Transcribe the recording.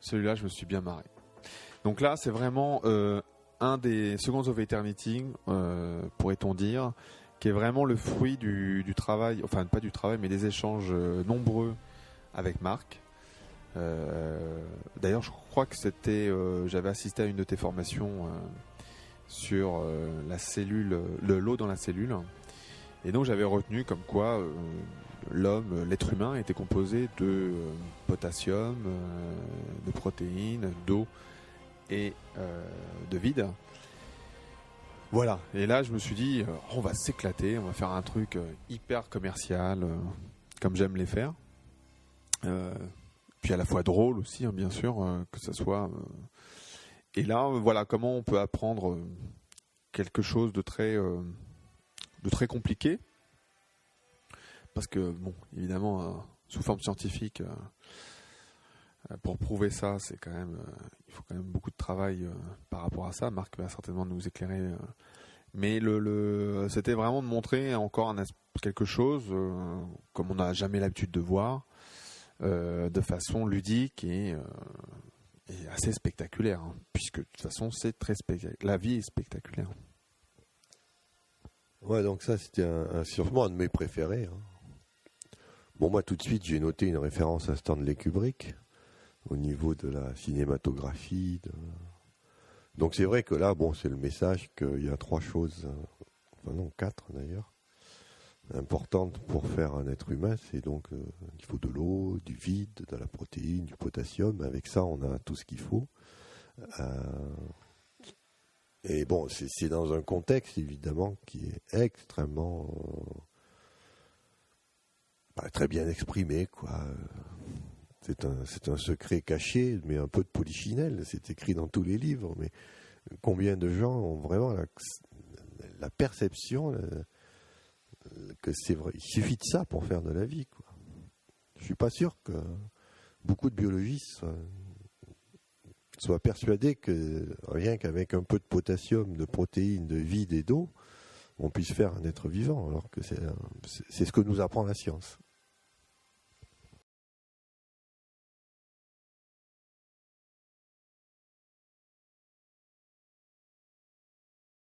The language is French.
Celui-là, je me suis bien marré. Donc là, c'est vraiment un des Seconds of Eternity, pourrait-on dire, qui est vraiment le fruit du travail, enfin pas du travail, mais des échanges nombreux avec Marc. D'ailleurs, je crois que j'avais assisté à une de tes formations sur la cellule, l'eau dans la cellule. Et donc j'avais retenu comme quoi l'être humain était composé de potassium, de protéines, d'eau et de vide. Voilà, et là je me suis dit, on va s'éclater, on va faire un truc hyper commercial, comme j'aime les faire. Puis à la fois drôle aussi, hein, bien sûr, que ça soit... Et là, voilà, comment on peut apprendre quelque chose de très compliqué. Parce que, bon, évidemment, sous forme scientifique, pour prouver ça, c'est quand même, il faut quand même beaucoup de travail par rapport à ça. Marc va certainement nous éclairer. Mais c'était vraiment de montrer encore quelque chose comme on n'a jamais l'habitude de voir, de façon ludique et assez spectaculaire, hein, puisque de toute façon, c'est très la vie est spectaculaire. Ouais, donc ça, c'était sûrement un de mes préférés. Hein. Bon, moi, tout de suite, j'ai noté une référence à Stanley Kubrick au niveau de la cinématographie. Donc, c'est vrai que là, bon, c'est le message qu'il y a 3 choses, enfin non, 4 d'ailleurs, importantes pour faire un être humain. C'est donc il faut de l'eau, du vide, de la protéine, du potassium. Avec ça, on a tout ce qu'il faut. Et bon, c'est dans un contexte, évidemment, qui est extrêmement... très bien exprimé, quoi. C'est un secret caché, mais un peu de polichinelle. C'est écrit dans tous les livres, mais combien de gens ont vraiment la perception que c'est vrai. Il suffit de ça pour faire de la vie, quoi. Je suis pas sûr que beaucoup de biologistes soient persuadés que rien qu'avec un peu de potassium, de protéines, de vide et d'eau, on puisse faire un être vivant, alors que c'est ce que nous apprend la science.